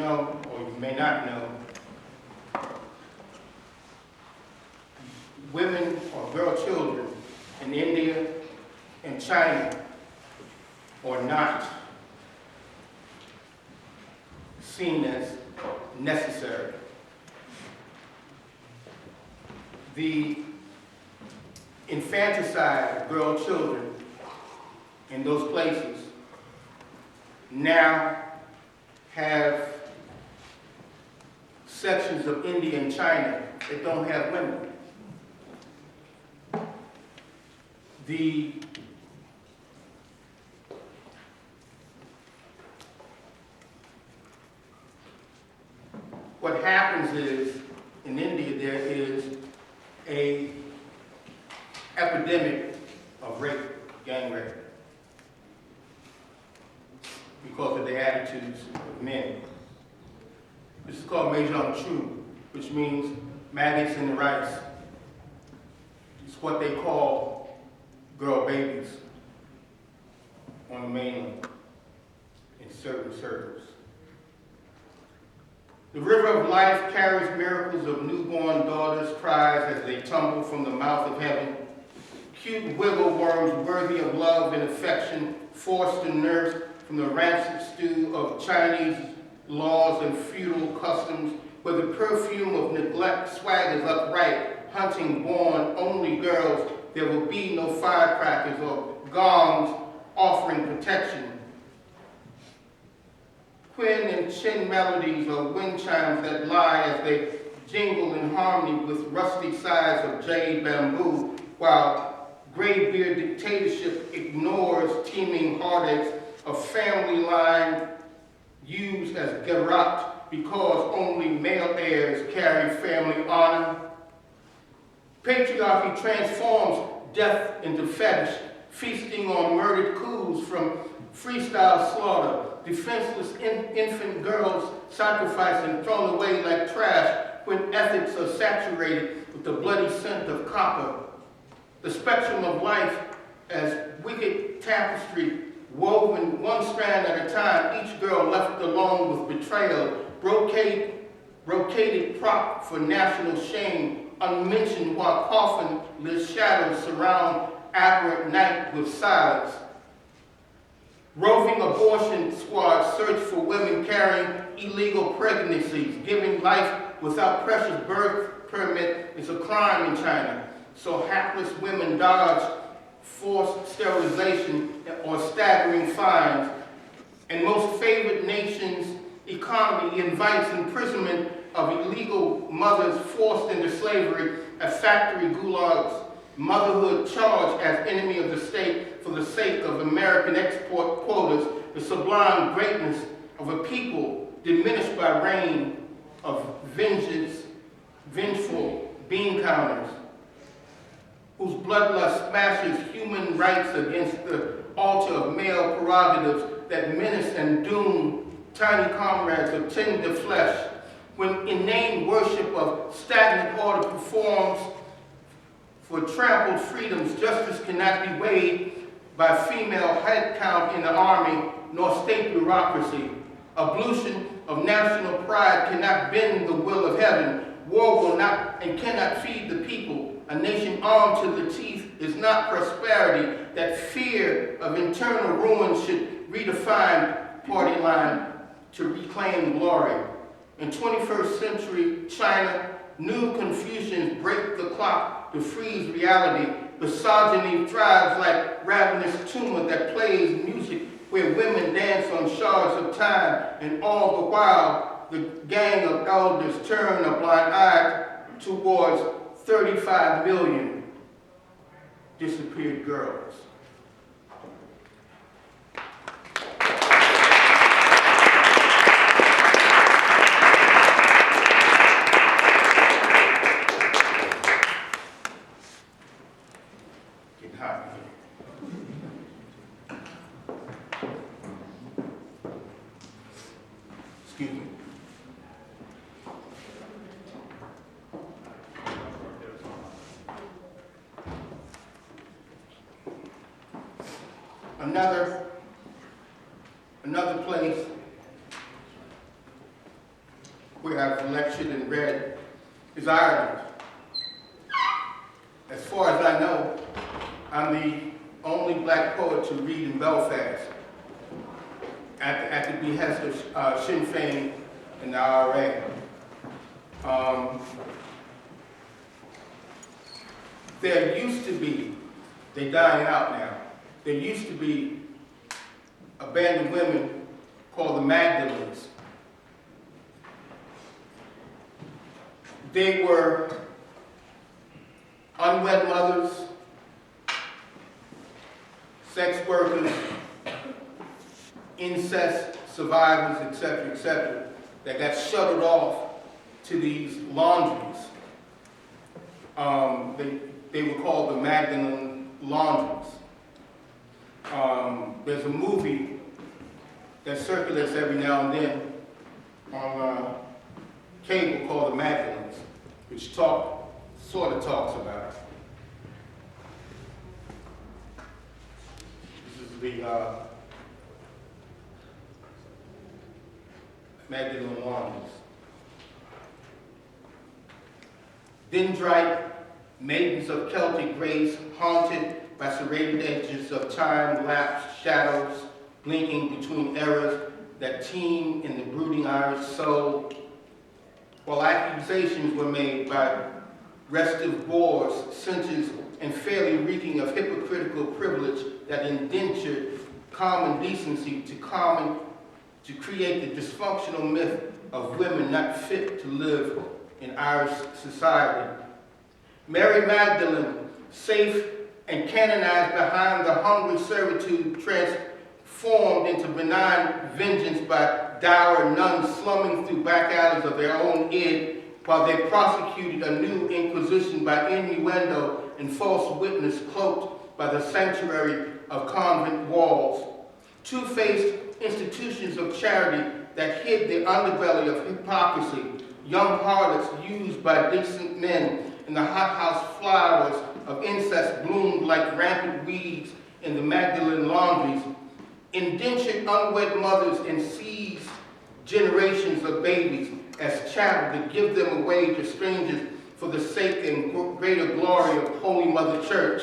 know, or you may not know, women or girl children in India and China are not seen as necessary. The infanticide of girl children in those places now have sections of India and China that don't have women. What happens is, in India, there is an epidemic of rape, gang rape, because of the attitudes of men. This is called Magedliones IRA, which means maggots in the rice. It's what they call girl babies on the mainland in certain circles. The river of life carries miracles of newborn daughters' cries as they tumble from the mouth of heaven. Cute wiggle worms worthy of love and affection, forced to nurse from the rancid stew of Chinese laws and feudal customs, where the perfume of neglect swaggers upright, hunting born only girls. There will be no firecrackers or gongs offering protection. Quin and chin melodies or wind chimes that lie as they jingle in harmony with rusty sides of jade bamboo, while graybeard dictatorship ignores teeming heartaches of family line used as garrote because only male heirs carry family honor. Patriarchy transforms death into fetish, feasting on murdered coups from freestyle slaughter, defenseless infant girls sacrificed and thrown away like trash when ethics are saturated with the bloody scent of copper. The spectrum of life as wicked tapestry woven one strand at a time, each girl left alone with betrayal, brocaded prop for national shame, unmentioned while coffinless shadows surround aberrant night with silence. Roving abortion squads search for women carrying illegal pregnancies. Giving life without precious birth permit is a crime in China. So hapless women dodge forced sterilization or staggering fines. And most favored nation's economy invites imprisonment of illegal mothers forced into slavery at factory gulags. Motherhood charged as enemy of the state for the sake of American export quotas, the sublime greatness of a people diminished by reign of vengeful bean counters, whose bloodlust smashes human rights against the altar of male prerogatives that menace and doom tiny comrades of tender flesh. When inane worship of stagnant order performs for trampled freedoms, justice cannot be weighed by female head count in the army nor state bureaucracy. Ablution of national pride cannot bend the will of heaven. War will not and cannot feed the people. A nation armed to the teeth is not prosperity. That fear of internal ruin should redefine party line to reclaim glory. In 21st century China, new confusions break the clock to freeze reality. Misogyny thrives like ravenous tumor that plays music where women dance on shards of time, and all the while the gang of elders turn a blind eye towards 35 million disappeared girls. Getting hot here. Excuse me. Another place where I've lectured and read, is Ireland. As far as I know, I'm the only black poet to read in Belfast at the behest of Sinn Féin and the IRA. There used to be, they're dying out now, there used to be a band of women called the Magedliones. They were unwed mothers, sex workers, incest survivors, etc., that got shuttled off to these laundries. They were called the Magdalene laundries. There's a movie that circulates every now and then on cable called The Magdalenes, which sort of talks about it. This is the Magdalene laundries. Dendrite maidens of Celtic grace, haunted by serrated edges of time-lapsed shadows, blinking between eras that teem in the brooding Irish soul, while accusations were made by restive bores, cinches, and fairly reeking of hypocritical privilege that indentured common decency to create the dysfunctional myth of women not fit to live in Irish society. Mary Magdalene, safe and canonized behind the hungry servitude transformed into benign vengeance by dour nuns slumming through back alleys of their own id, while they prosecuted a new inquisition by innuendo and false witness cloaked by the sanctuary of convent walls. Two-faced institutions of charity that hid the underbelly of hypocrisy, young harlots used by decent men, and the hothouse flowers of incest bloomed like rampant weeds in the Magdalene laundries, indentured unwed mothers and seized generations of babies as chattel to give them away to strangers for the sake and greater glory of Holy Mother Church.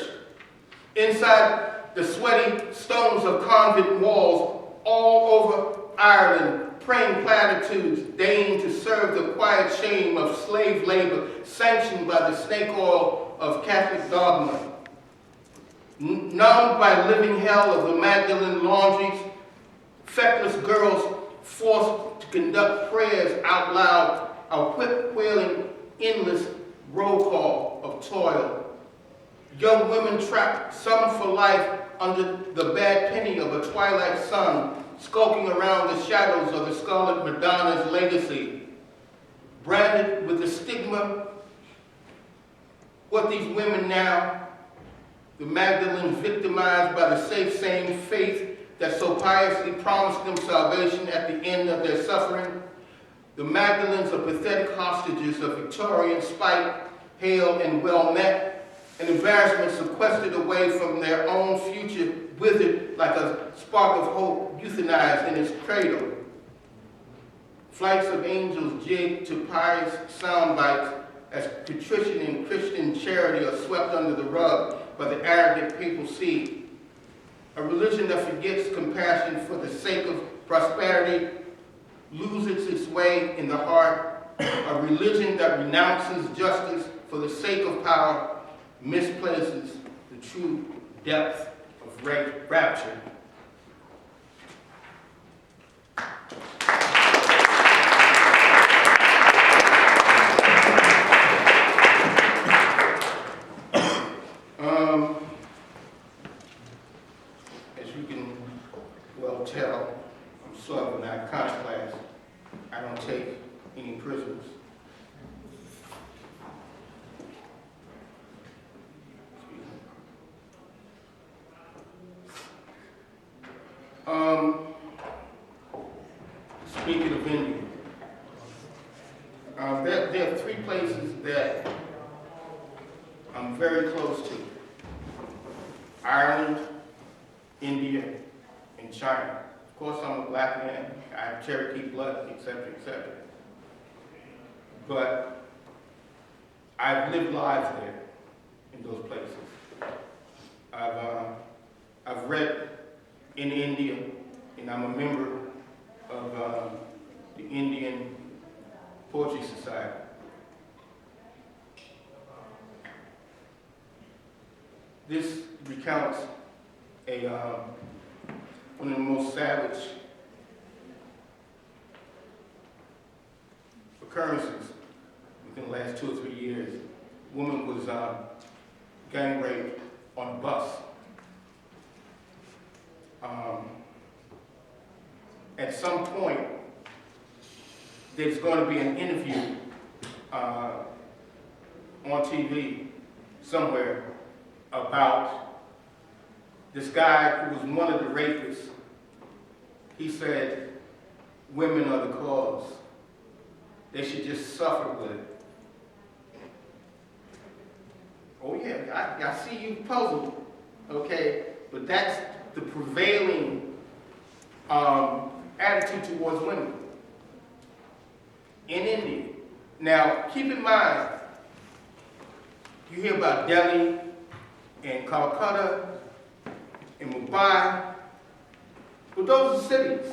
Inside the sweaty stones of convent walls all over Ireland, praying platitudes deign to serve the quiet shame of slave labor sanctioned by the snake oil of Catholic dogma. Numbed by living hell of the Magdalene laundries, feckless girls forced to conduct prayers out loud, a whip-wailing, endless roll call of toil. Young women trapped, some for life, under the bad penny of a twilight sun, skulking around the shadows of the Scarlet Madonna's legacy. Branded with the stigma, what these women now, the Magdalenes victimized by the same faith that so piously promised them salvation at the end of their suffering. The Magdalenes are pathetic hostages of Victorian spite, hail and well met, and embarrassment sequestered away from their own future, withered like a spark of hope euthanized in its cradle. Flights of angels jig to pious sound bites as patrician and Christian charity are swept under the rug by the arrogant papal see. A religion that forgets compassion for the sake of prosperity loses its way in the heart. A religion that renounces justice for the sake of power misplaces the true depth of rapture. As you can well tell, I'm sort of an iconoclast. I don't take any prisoners. Speaking of India, there are three places that I'm very close to: Ireland, India, and China. Of course, I'm a black man. I have Cherokee blood, etc., etc. but I've lived lives there in those places. I've read in India, and I'm a member of the Indian Poetry Society. This recounts one of the most savage occurrences within the last 2 or 3 years. A woman was gang raped on a bus. At some point, there's going to be an interview on TV somewhere about this guy who was one of the rapists. He said, women are the cause. They should just suffer with it. Oh yeah, I see you puzzled, okay? But that's the prevailing attitude towards women in India. Now, keep in mind, you hear about Delhi and Calcutta and Mumbai, but those are cities.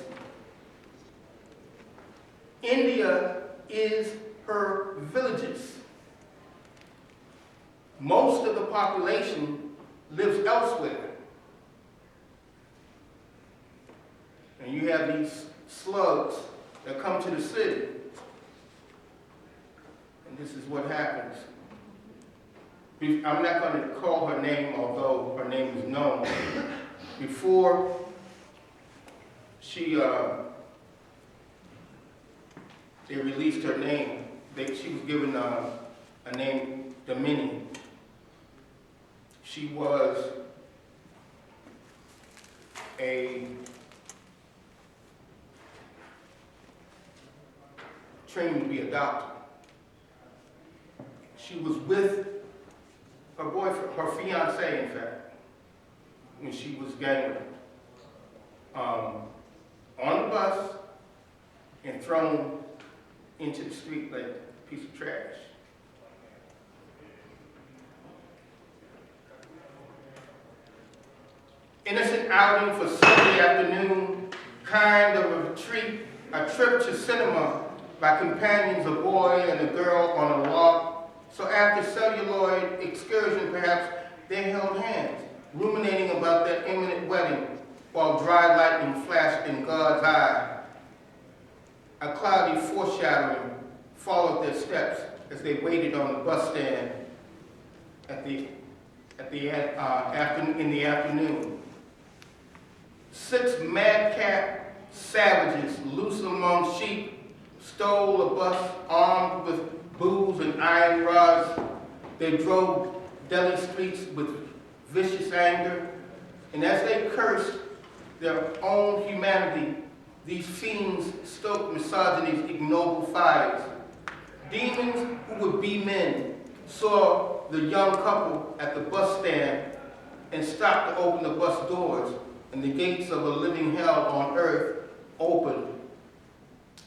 India is her villages. Most of the population lives elsewhere. And you have these slugs that come to the city. And this is what happens. I'm not going to call her name, although her name is known. Before they released her name, she was given a name, Demini. She was trained to be a doctor. She was with her boyfriend, her fiance, in fact, when she was gang raped, on the bus and thrown into the street like a piece of trash. Innocent outing for Sunday afternoon, kind of a trip to cinema by companions, a boy and a girl on a walk. So after celluloid excursion, perhaps, they held hands, ruminating about their imminent wedding, while dry lightning flashed in God's eye. A cloudy foreshadowing followed their steps as they waited on the bus stand in the afternoon. 6 madcap savages, loose among sheep, stole a bus armed with booze and iron rods. They drove Delhi streets with vicious anger, and as they cursed their own humanity, these fiends stoked misogyny's ignoble fires. Demons who would be men saw the young couple at the bus stand and stopped to open the bus doors, and the gates of a living hell on earth opened.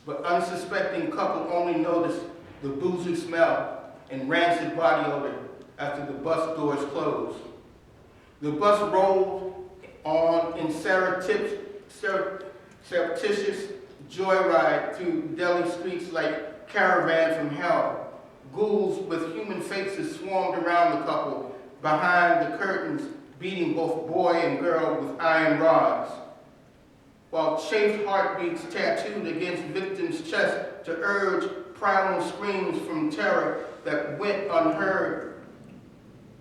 But unsuspecting couple only noticed the boozy smell and rancid body odor after the bus doors closed. The bus rolled on in surreptitious joyride through Delhi streets like caravans from hell. Ghouls with human faces swarmed around the couple, behind the curtains, beating both boy and girl with iron rods, while chafed heartbeats tattooed against victims' chests to urge primal screams from terror that went unheard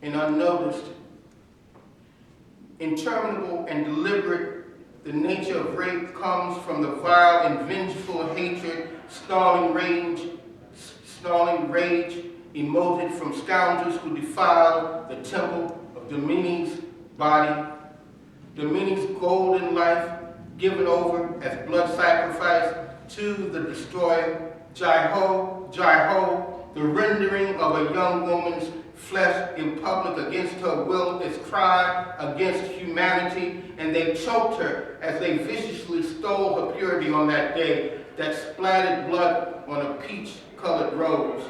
and unnoticed. Interminable and deliberate, the nature of rape comes from the vile and vengeful hatred, snarling rage emoted from scoundrels who defiled the temple of Demini's body. Demini's golden life given over as blood sacrifice to the destroyer. Jai Ho, Jai Ho, the rendering of a young woman's flesh in public against her will is crime against humanity, and they choked her as they viciously stole her purity on that day that splattered blood on a peach-colored rose.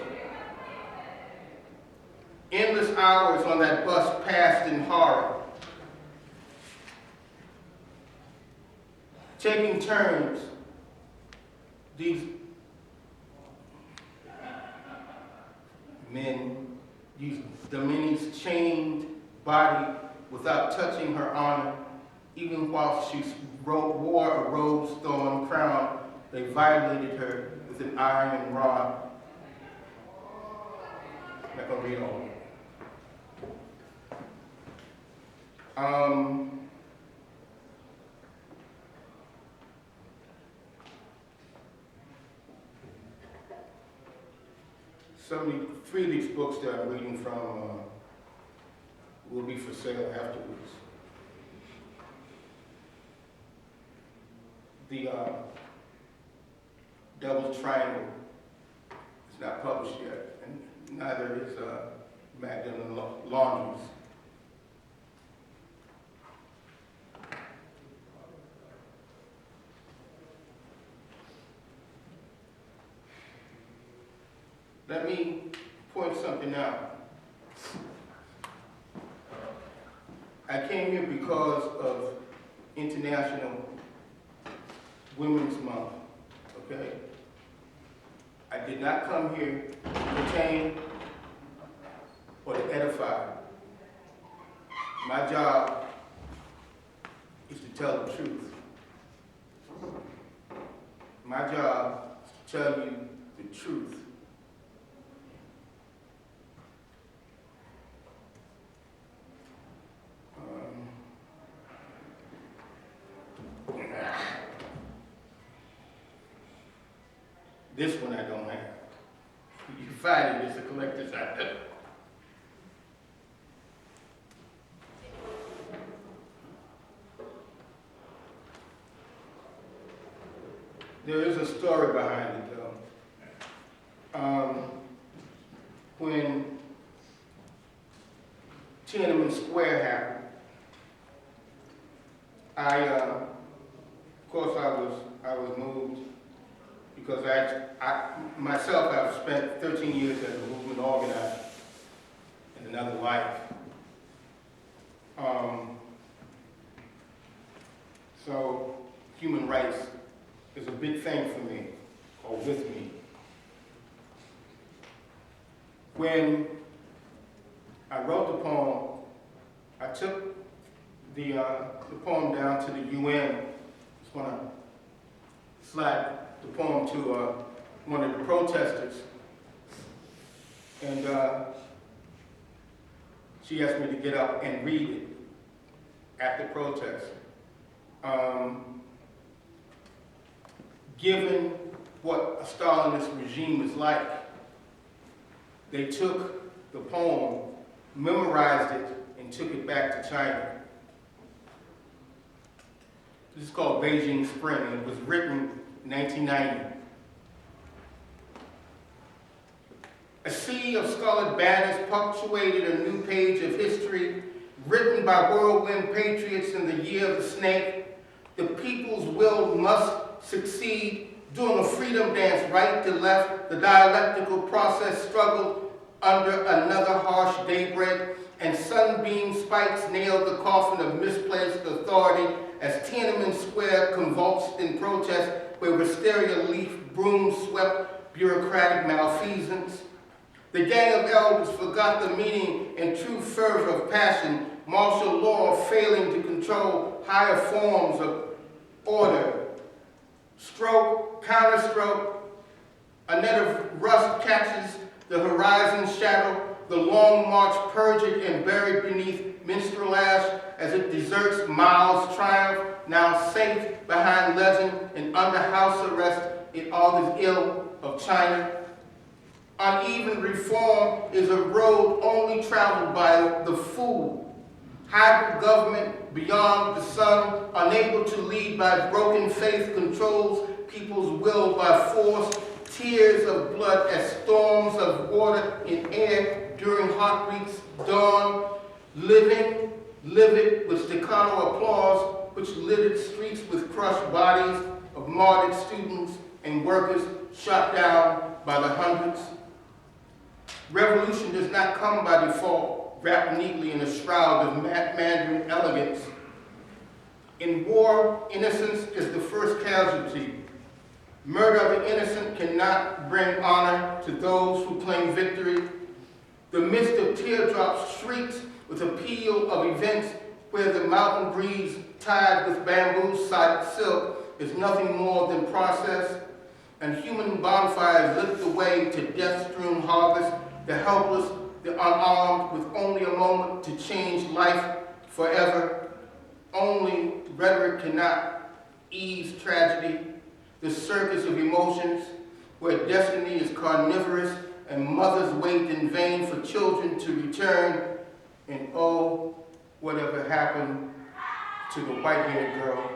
Endless hours on that bus passed in horror, taking turns. These men used Demini's chained body without touching her honor. Even while she wore a rose-thorn crown, they violated her with an iron rod. I'm not going to read all of it. Three of these books that I'm reading from will be for sale afterwards. The Devil's Triangle is not published yet, and neither is Magedliones. Let me point something out. I came here because of International Women's Month, okay? I did not come here to entertain or to edify. My job is to tell the truth. My job is to tell you the truth. This one I don't have. You find it, it's a collector's item. There is a story behind it, though. When Tiananmen Square happened, of course, I was moved because I myself have spent 13 years as a movement organizer in another life. So human rights is a big thing for me, or with me. When I wrote the poem, I took the poem down to the UN. I just want to slide the poem to one of the protesters. And she asked me to get up and read it at the protest. Given what a Stalinist regime is like, they took the poem, memorized it, and took it back to China. This is called Behing Spring, and it was written in 1990. A sea of scarlet banners punctuated a new page of history written by whirlwind patriots in the year of the snake. The people's will must succeed. Doing a freedom dance right to left, the dialectical process struggled under another harsh daybreak, and sunbeam spikes nailed the coffin of misplaced authority as Tiananmen Square convulsed in protest where wisteria leaf brooms swept bureaucratic malfeasance. The gang of elders forgot the meaning and true fervor of passion, martial law failing to control higher forms of order. Stroke, counterstroke, a net of rust catches the horizon's shadow, the long march perjured and buried beneath minstrel ash as it deserts Mao's triumph, now safe behind legend and under house arrest, it augurs ill of China. Uneven reform is a road only traveled by the fool. Hybrid government beyond the sun, unable to lead by broken faith, controls people's will by force. Tears of blood as storms of water in air during heartbeats dawn. Living, livid with staccato applause, which littered streets with crushed bodies of martyred students and workers shot down by the hundreds. Revolution does not come by default, wrapped neatly in a shroud of Mandarin elegance. In war, innocence is the first casualty. Murder of the innocent cannot bring honor to those who claim victory. The mist of teardrops shrieks with a peal of events where the mountain breeze tied with bamboo silk is nothing more than process, and human bonfires lit the way to death-strewn harvest, the helpless, the unarmed, with only a moment to change life forever. Only rhetoric cannot ease tragedy, the circus of emotions, where destiny is carnivorous and mothers wait in vain for children to return, and oh, whatever happened to the white-haired girl.